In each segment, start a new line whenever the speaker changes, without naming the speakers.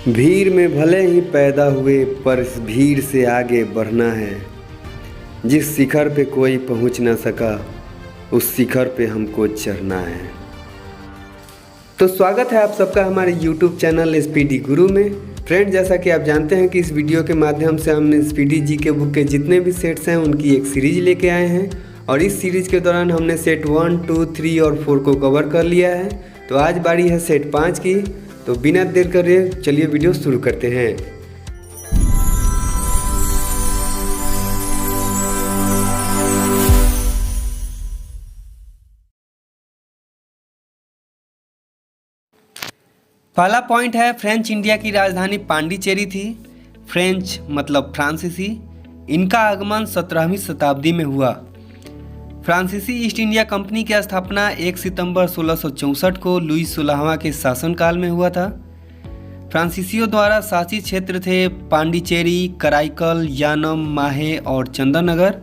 भीड़ में भले ही पैदा हुए पर इस भीड़ से आगे बढ़ना है। जिस शिखर पे कोई पहुंच ना सका उस शिखर पे हमको चढ़ना है। तो स्वागत है आप सबका हमारे YouTube चैनल स्पीडी गुरु में। फ्रेंड, जैसा कि आप जानते हैं कि इस वीडियो के माध्यम से हमने स्पीडी जीके बुक के जितने भी सेट्स हैं उनकी एक सीरीज लेके आए हैं और इस सीरीज के दौरान हमने सेट 1, 2, 3 और 4 को कवर कर लिया है। तो आज बारी है सेट 5 की। तो बिना देर करे चलिए वीडियो शुरू करते हैं। पहला पॉइंट है, फ्रेंच इंडिया की राजधानी पांडिचेरी थी। फ्रेंच मतलब फ्रांसीसी। इनका आगमन 17वीं शताब्दी में हुआ। फ्रांसीसी ईस्ट इंडिया कंपनी की स्थापना 1 सितंबर 1664 को लुई 16वां के शासनकाल में हुआ था। फ्रांसीसियों द्वारा शासित क्षेत्र थे पांडिचेरी, कराईकल, यानम, माहे और चंदननगर,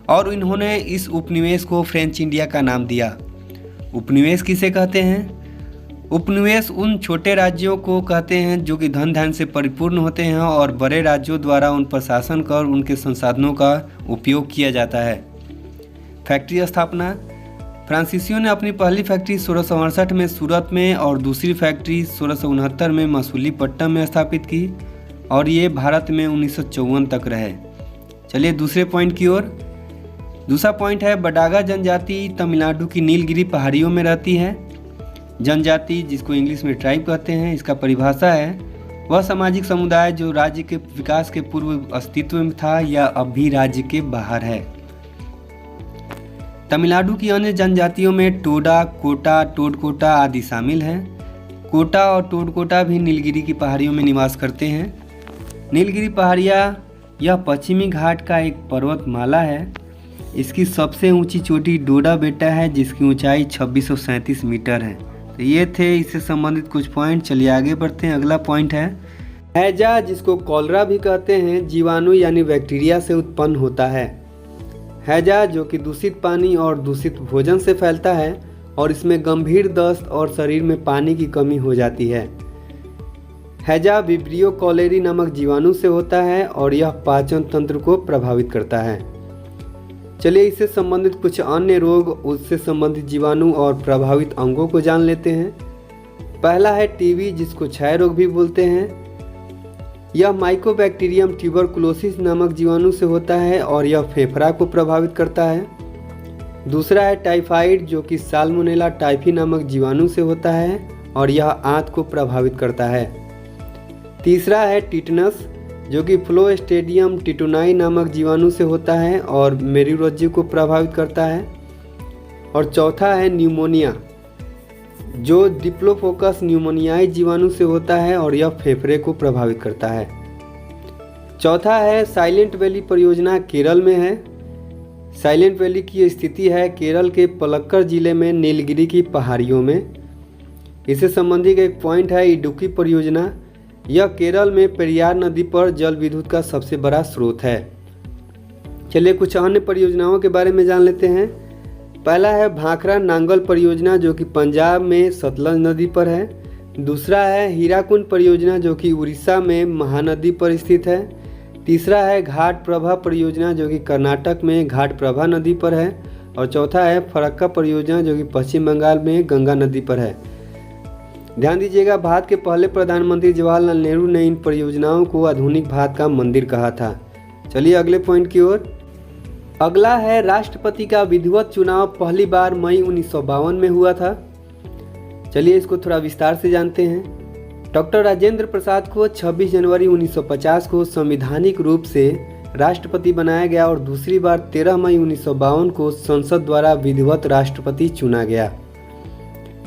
और इन्होंने इस उपनिवेश को फ्रेंच इंडिया का नाम दिया। उपनिवेश किसे कहते हैं? उपनिवेश उन छोटे राज्यों को कहते हैं जो कि धन धान्य से परिपूर्ण होते हैं और बड़े राज्यों द्वारा उन पर शासन कर उनके संसाधनों का उपयोग किया जाता है। फैक्ट्री स्थापना। फ्रांसीसियों ने अपनी पहली फैक्ट्री 1668 में सूरत में और दूसरी फैक्ट्री 1669 में मसूलीपट्टनम में स्थापित की और ये भारत में 1954 तक रहे। चलिए दूसरे पॉइंट की ओर। दूसरा पॉइंट है, बडागा जनजाति तमिलनाडु की नीलगिरी पहाड़ियों में रहती है। जनजाति, जिसको इंग्लिश में ट्राइब कहते हैं, इसका परिभाषा है वह सामाजिक समुदाय जो राज्य के विकास के पूर्व अस्तित्व में था या अब भी राज्य के बाहर है। तमिलनाडु की अन्य जनजातियों में टोडा, कोटा, टोडकोटा आदि शामिल हैं। कोटा और टोडकोटा भी नीलगिरी की पहाड़ियों में निवास करते हैं। नीलगिरी पहाड़ियाँ यह पश्चिमी घाट का एक पर्वतमाला है। इसकी सबसे ऊंची चोटी डोडा बेटा है जिसकी ऊंचाई 2637 मीटर है। तो ये थे इससे संबंधित कुछ पॉइंट। चलिए आगे बढ़ते हैं। अगला पॉइंट है, हैजा, जिसको कॉलरा भी कहते हैं, जीवाणु यानी बैक्टीरिया से उत्पन्न होता है। हैजा जो कि दूषित पानी और दूषित भोजन से फैलता है और इसमें गंभीर दस्त और शरीर में पानी की कमी हो जाती है। हैजा विब्रियो कॉलेरी नामक जीवाणु से होता है और यह पाचन तंत्र को प्रभावित करता है। चलिए इससे संबंधित कुछ अन्य रोग, उससे संबंधित जीवाणु और प्रभावित अंगों को जान लेते हैं। पहला है टीबी, जिसको क्षय रोग भी बोलते हैं। यह माइकोबैक्टीरियम ट्यूबरकुलोसिस नामक जीवाणु से होता है और यह फेफड़ा को प्रभावित करता है। दूसरा है टाइफाइड, जो कि साल्मोनेला टाइफी नामक जीवाणु से होता है और यह आंत को प्रभावित करता है। तीसरा है टिटनस, जो कि फ्लोस्टेडियम टिटोनाई नामक जीवाणु से होता है और मेरुरज्जु को प्रभावित करता है। और चौथा है न्यूमोनिया, जो डिप्लोफोकस न्यूमोनियाई जीवाणु से होता है और यह फेफड़े को प्रभावित करता है। चौथा है साइलेंट वैली परियोजना, केरल में है। साइलेंट वैली की स्थिति है केरल के पलक्कड़ जिले में नीलगिरी की पहाड़ियों में। इससे संबंधित एक पॉइंट है इडुक्की परियोजना। यह केरल में पेरियार नदी पर जल विद्युत का सबसे बड़ा स्रोत है। चलिए कुछ अन्य परियोजनाओं के बारे में जान लेते हैं। पहला है भाखड़ा नांगल परियोजना, जो कि पंजाब में सतलज नदी पर है। दूसरा है हीराकुंड परियोजना, जो कि उड़ीसा में महानदी पर स्थित है। तीसरा है घाट प्रभा परियोजना, जो कि कर्नाटक में घाट प्रभा नदी पर है। और चौथा है फरक्का परियोजना, जो कि पश्चिम बंगाल में गंगा नदी पर है। ध्यान दीजिएगा, भारत के पहले प्रधानमंत्री जवाहरलाल नेहरू ने इन परियोजनाओं को आधुनिक भारत का मंदिर कहा था। चलिए अगले पॉइंट की ओर। अगला है राष्ट्रपति का विधिवत चुनाव पहली बार मई 1952 में हुआ था। चलिए इसको थोड़ा विस्तार से जानते हैं। डॉक्टर राजेंद्र प्रसाद को 26 जनवरी 1950 को संवैधानिक रूप से राष्ट्रपति बनाया गया और दूसरी बार 13 मई 1952 को संसद द्वारा विधिवत राष्ट्रपति चुना गया।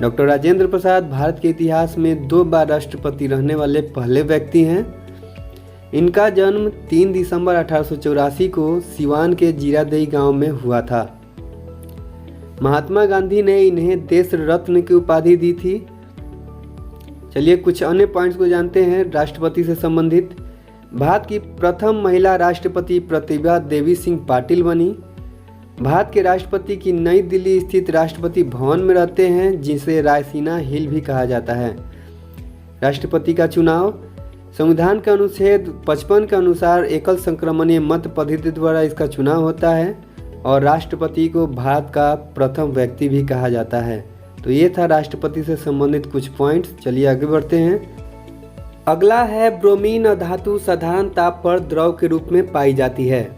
डॉक्टर राजेंद्र प्रसाद भारत के इतिहास में 2 बार राष्ट्रपति रहने वाले पहले व्यक्ति हैं। इनका जन्म 3 दिसंबर 1884 को सिवान के जीरादेई गांव में हुआ था। महात्मा गांधी ने इन्हें देश रत्न की उपाधि दी थी। चलिए कुछ अन्य पॉइंट्स को जानते हैं राष्ट्रपति से संबंधित। भारत की प्रथम महिला राष्ट्रपति प्रतिभा देवी सिंह पाटिल बनी। भारत के राष्ट्रपति की नई दिल्ली स्थित राष्ट्रपति भवन में रहते हैं, जिसे रायसीना हिल भी कहा जाता है। राष्ट्रपति का चुनाव संविधान के अनुच्छेद 55 के अनुसार एकल संक्रमणीय मत पद्धति द्वारा इसका चुनाव होता है और राष्ट्रपति को भारत का प्रथम व्यक्ति भी कहा जाता है। तो ये था राष्ट्रपति से संबंधित कुछ पॉइंट्स। चलिए आगे बढ़ते हैं। अगला है ब्रोमीन धातु साधारण ताप पर द्रव के रूप में पाई जाती है।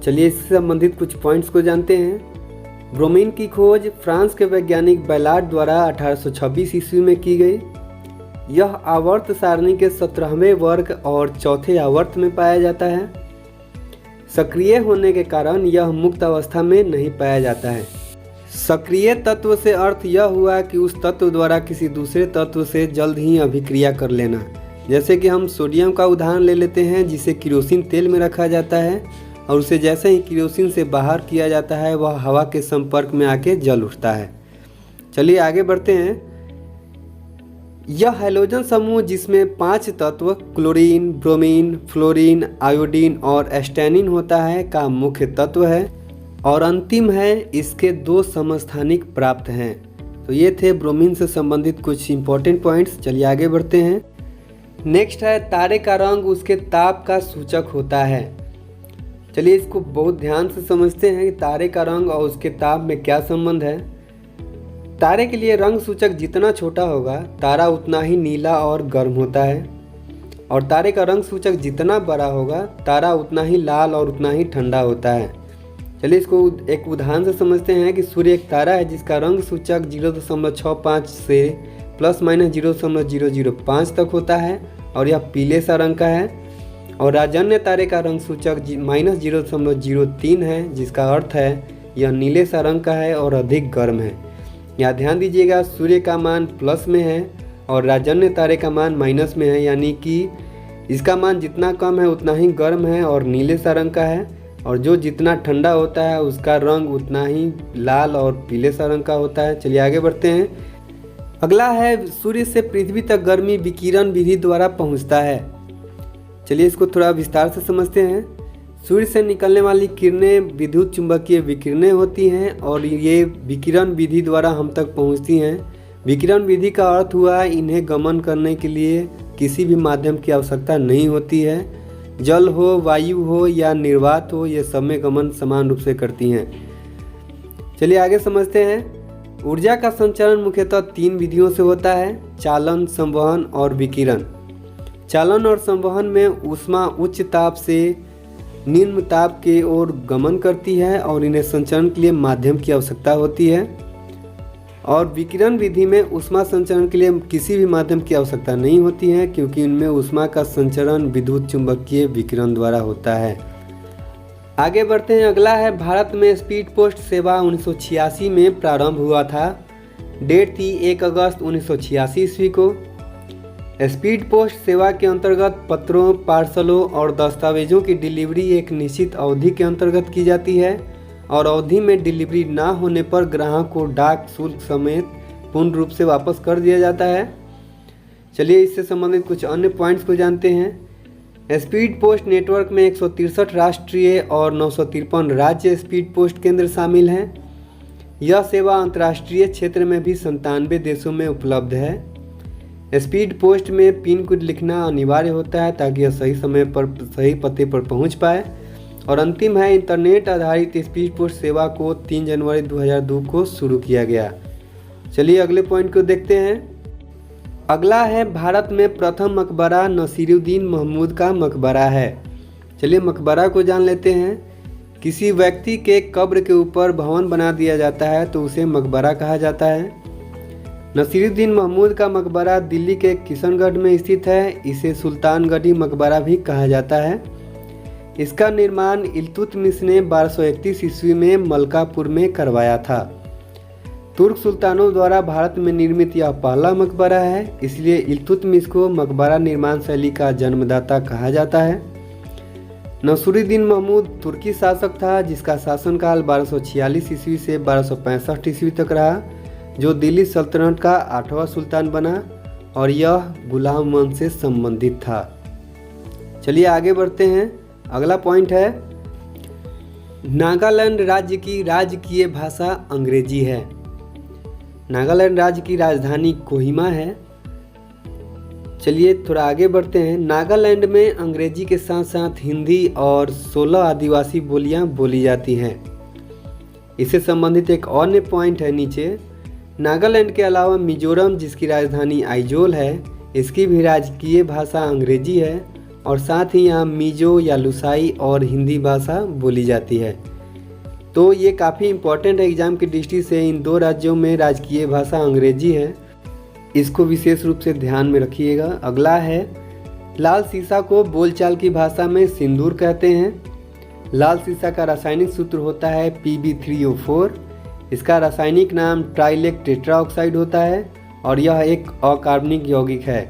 चलिए इससे संबंधित कुछ पॉइंट्स को जानते हैं। ब्रोमीन की खोज फ्रांस के वैज्ञानिक बैलार्ड द्वारा 1826 ईस्वी में की गई। यह आवर्त सारणी के 17वें वर्ग और चौथे आवर्त में पाया जाता है। सक्रिय होने के कारण यह मुक्त अवस्था में नहीं पाया जाता है। सक्रिय तत्व से अर्थ यह हुआ कि उस तत्व द्वारा किसी दूसरे तत्व से जल्द ही अभिक्रिया कर लेना। जैसे कि हम सोडियम का उदाहरण ले लेते हैं, जिसे केरोसिन तेल में रखा जाता है और उसे जैसे ही केरोसिन से बाहर किया जाता है वह हवा के संपर्क में आके जल उठता है। चलिए आगे बढ़ते हैं। यह हैलोजन समूह जिसमें 5 तत्व क्लोरीन, ब्रोमीन, फ्लोरीन, आयोडीन और एस्टेनिन होता है का मुख्य तत्व है और अंतिम है इसके 2 समस्थानिक प्राप्त हैं। तो ये थे ब्रोमीन से संबंधित कुछ इंपॉर्टेंट पॉइंट्स। चलिए आगे बढ़ते हैं। नेक्स्ट है तारे का रंग उसके ताप का सूचक होता है। चलिए इसको बहुत ध्यान से समझते हैं कि तारे का रंग और उसके ताप में क्या संबंध है। तारे के लिए रंग सूचक जितना छोटा होगा तारा उतना ही नीला और गर्म होता है और तारे का रंग सूचक जितना बड़ा होगा तारा उतना ही लाल और उतना ही ठंडा होता है। चलिए इसको एक उदाहरण से समझते हैं कि सूर्य एक तारा है जिसका रंग सूचक 0.65 से ±0.005 तक होता है और यह पीले सा रंग का है। और राजन्य तारे का रंग सूचक -0.03 है जिसका अर्थ है यह नीले सा रंग का है और अधिक गर्म है। यहाँ ध्यान दीजिएगा, सूर्य का मान प्लस में है और राजन्य तारे का मान माइनस में है, यानी कि इसका मान जितना कम है उतना ही गर्म है और नीले सा रंग का है और जो जितना ठंडा होता है उसका रंग उतना ही लाल और पीले सा रंग का होता है। चलिए आगे बढ़ते हैं। अगला है सूर्य से पृथ्वी तक गर्मी विकिरण विधि द्वारा पहुंचता है। चलिए इसको थोड़ा विस्तार से समझते हैं। सूर्य से निकलने वाली किरणें विद्युत चुंबकीय विकिरणें होती हैं और ये विकिरण विधि द्वारा हम तक पहुंचती हैं। विकिरण विधि का अर्थ हुआ इन्हें गमन करने के लिए किसी भी माध्यम की आवश्यकता नहीं होती है। जल हो, वायु हो या निर्वात हो, ये सब में गमन समान रूप से करती हैं। चलिए आगे समझते हैं। ऊर्जा का संचरण मुख्यतः 3 विधियों से होता है: चालन, संवहन और विकिरण। चालन और संवहन में ऊष्मा उच्च ताप से निम्न ताप के ओर गमन करती है और इन्हें संचरण के लिए माध्यम की आवश्यकता होती है। और विकिरण विधि में ऊष्मा संचरण के लिए किसी भी माध्यम की आवश्यकता नहीं होती है क्योंकि इनमें ऊष्मा का संचरण विद्युत चुंबकीय विकिरण द्वारा होता है। आगे बढ़ते हैं। अगला है भारत में स्पीड पोस्ट सेवा 1986 में प्रारंभ हुआ था। डेट थी 1 अगस्त 1986 ईस्वी को। स्पीड पोस्ट सेवा के अंतर्गत पत्रों, पार्सलों और दस्तावेजों की डिलीवरी एक निश्चित अवधि के अंतर्गत की जाती है और अवधि में डिलीवरी ना होने पर ग्राहक को डाक शुल्क समेत पूर्ण रूप से वापस कर दिया जाता है। चलिए इससे संबंधित कुछ अन्य पॉइंट्स को जानते हैं। स्पीड पोस्ट नेटवर्क में 163 राष्ट्रीय और 953 राज्य स्पीड पोस्ट केंद्र शामिल हैं। यह सेवा अंतर्राष्ट्रीय क्षेत्र में भी 97 देशों में उपलब्ध है। स्पीड पोस्ट में पिन कोड लिखना अनिवार्य होता है ताकि यह सही समय पर सही पते पर पहुंच पाए। और अंतिम है, इंटरनेट आधारित स्पीड पोस्ट सेवा को 3 जनवरी 2002 को शुरू किया गया। चलिए अगले पॉइंट को देखते हैं। अगला है भारत में प्रथम मकबरा नसीरुद्दीन महमूद का मकबरा है। चलिए मकबरा को जान लेते हैं। किसी व्यक्ति के कब्र के ऊपर भवन बना दिया जाता है तो उसे मकबरा कहा जाता है। नसीरुद्दीन महमूद का मकबरा दिल्ली के किशनगढ़ में स्थित है। इसे सुल्तानगढ़ी मकबरा भी कहा जाता है। इसका निर्माण इल्तुतमिश ने 1231 ईस्वी में मलकापुर में करवाया था। तुर्क सुल्तानों द्वारा भारत में निर्मित यह पहला मकबरा है, इसलिए इल्तुतमिश को मकबरा निर्माण शैली का जन्मदाता कहा जाता है। नसीरुद्दीन महमूद तुर्की शासक था जिसका शासनकाल 1246 ईस्वी से 1265 ईस्वी तक रहा, जो दिल्ली सल्तनत का 8वां सुल्तान बना और यह गुलाम वंश से संबंधित था। चलिए आगे बढ़ते हैं। अगला पॉइंट है, नागालैंड राज्य की राजकीय भाषा अंग्रेजी है। नागालैंड राज्य की राजधानी कोहिमा है। चलिए थोड़ा आगे बढ़ते हैं। नागालैंड में अंग्रेजी के साथ साथ हिंदी और 16 आदिवासी बोलियां बोली जाती हैं। इससे संबंधित एक अन्य पॉइंट है नीचे। नागालैंड के अलावा मिजोरम, जिसकी राजधानी आइजोल है, इसकी भी राजकीय भाषा अंग्रेजी है और साथ ही यहाँ मिजो या लुसाई और हिंदी भाषा बोली जाती है। तो ये काफ़ी इम्पोर्टेंट है एग्ज़ाम की दृष्टि से। इन 2 राज्यों में राजकीय भाषा अंग्रेजी है, इसको विशेष रूप से ध्यान में रखिएगा। अगला है लाल सीसा को बोलचाल की भाषा में सिंदूर कहते हैं। लाल सीसा का रासायनिक सूत्र होता है Pb3O4। इसका रासायनिक नाम ट्राइलेक टेट्राऑक्साइड होता है और यह एक अकार्बनिक यौगिक है।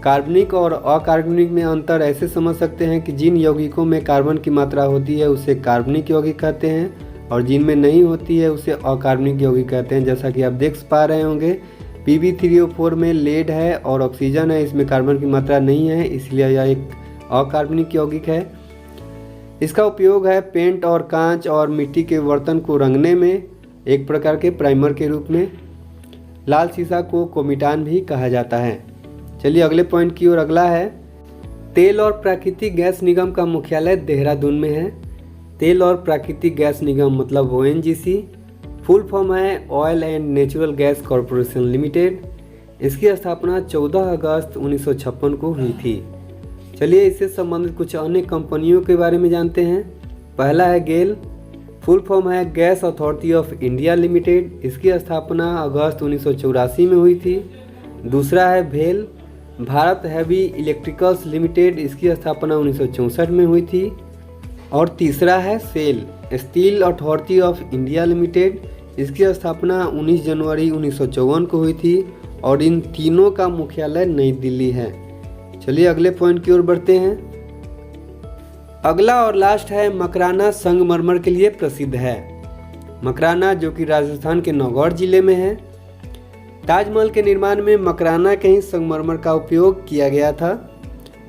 कार्बनिक और अकार्बनिक में अंतर ऐसे समझ सकते हैं कि जिन यौगिकों में कार्बन की मात्रा होती है उसे कार्बनिक यौगिक कहते हैं और जिनमें नहीं होती है उसे अकार्बनिक यौगिक कहते हैं। जैसा कि आप देख पा रहे होंगे Pb3O4 में लेड है और ऑक्सीजन है, इसमें कार्बन की मात्रा नहीं है, इसलिए यह एक अकार्बनिक यौगिक है। इसका उपयोग है पेंट और कांच और मिट्टी के बर्तन को रंगने में, एक प्रकार के प्राइमर के रूप में। लाल सीसा को कोमिटान भी कहा जाता है। चलिए अगले पॉइंट की ओर। अगला है तेल और प्राकृतिक गैस निगम का मुख्यालय देहरादून में है। तेल और प्राकृतिक गैस निगम मतलब ONGC, फुल फॉर्म है oil and natural gas corporation limited. इसकी स्थापना 14 अगस्त 1956 को हुई थी। चलिए इससे संबंधित कुछ अन्य कंपनियों के बारे में जानते हैं। पहला है गेल, फुल फॉर्म है gas authority of India limited. इसकी स्थापना अगस्त 1984 में हुई थी। दूसरा है भेल, भारत हैवी इलेक्ट्रिकल्स लिमिटेड। इसकी स्थापना 1964 में हुई थी। और तीसरा है SAIL, steel authority of India limited. इसकी स्थापना 19 जनवरी 1954 को हुई थी और इन तीनों का मुख्यालय नई दिल्ली है। चलिए अगले पॉइंट की ओर बढ़ते हैं। अगला और लास्ट है मकराना संगमरमर के लिए प्रसिद्ध है। मकराना जो कि राजस्थान के नौगढ़ जिले में है। ताजमहल के निर्माण में मकराना के ही संगमरमर का उपयोग किया गया था।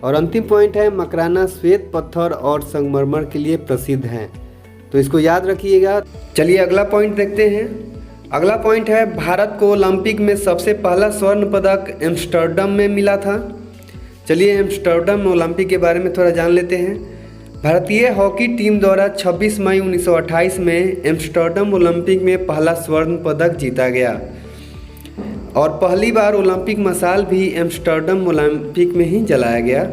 और अंतिम पॉइंट है मकराना श्वेत पत्थर और संगमरमर के लिए प्रसिद्ध है, तो इसको याद रखिएगा। चलिए अगला पॉइंट देखते हैं। अगला पॉइंट है भारत को ओलंपिक में सबसे पहला स्वर्ण पदक एम्स्टर्डम में मिला था। चलिए एम्स्टर्डम ओलंपिक के बारे में थोड़ा जान लेते हैं। भारतीय हॉकी टीम द्वारा 26 मई 1928 में एम्स्टर्डम ओलंपिक में पहला स्वर्ण पदक जीता गया और पहली बार ओलंपिक मशाल भी एम्स्टर्डम ओलंपिक में ही जलाया गया।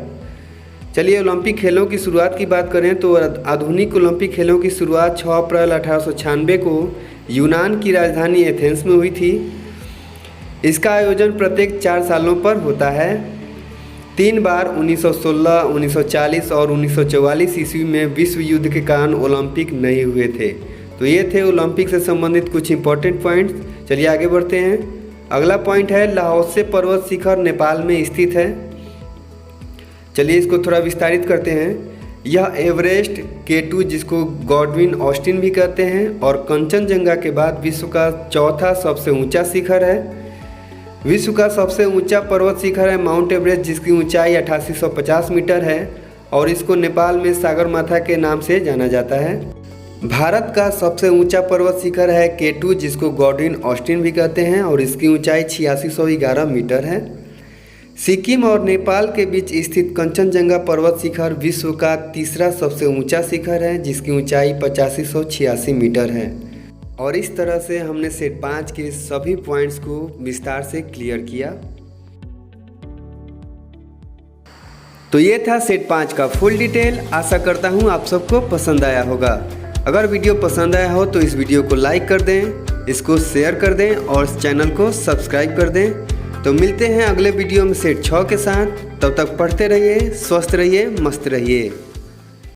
चलिए ओलंपिक खेलों की शुरुआत की बात करें तो आधुनिक ओलंपिक खेलों की शुरुआत 6 अप्रैल 1896 को यूनान की राजधानी एथेंस में हुई थी। इसका आयोजन प्रत्येक 4 सालों पर होता है। 3 बार 1916, 1940 और 1944 ईस्वी में विश्व युद्ध के कारण ओलंपिक नहीं हुए थे। तो ये थे ओलंपिक से संबंधित कुछ इंपॉर्टेंट पॉइंट्स। चलिए आगे बढ़ते हैं। अगला पॉइंट है लाओत्से पर्वत शिखर नेपाल में स्थित है। चलिए इसको थोड़ा विस्तारित करते हैं। यह एवरेस्ट, K2 जिसको गॉडविन ऑस्टिन भी कहते हैं और कंचनजंगा के बाद विश्व का चौथा सबसे ऊंचा शिखर है। विश्व का सबसे ऊंचा पर्वत शिखर है माउंट एवरेस्ट, जिसकी ऊंचाई 8850 मीटर है और इसको नेपाल में सागरमाथा के नाम से जाना जाता है। भारत का सबसे ऊंचा पर्वत शिखर है K2 जिसको गॉडविन ऑस्टिन भी कहते हैं और इसकी ऊंचाई 8611 मीटर है। सिक्किम और नेपाल के बीच स्थित कंचनजंगा पर्वत शिखर विश्व का तीसरा सबसे ऊंचा शिखर है जिसकी ऊंचाई 8586 मीटर है। और इस तरह से हमने सेट 5 के सभी पॉइंट्स को विस्तार से क्लियर किया। तो ये था सेट 5 का फुल डिटेल। आशा करता हूँ आप सबको पसंद आया होगा। अगर वीडियो पसंद आया हो तो इस वीडियो को लाइक कर दें, इसको शेयर कर दें और इस चैनल को सब्सक्राइब कर दें। तो मिलते हैं अगले वीडियो में सेट 6 के साथ। तब तक पढ़ते रहिए, स्वस्थ रहिए, मस्त रहिए।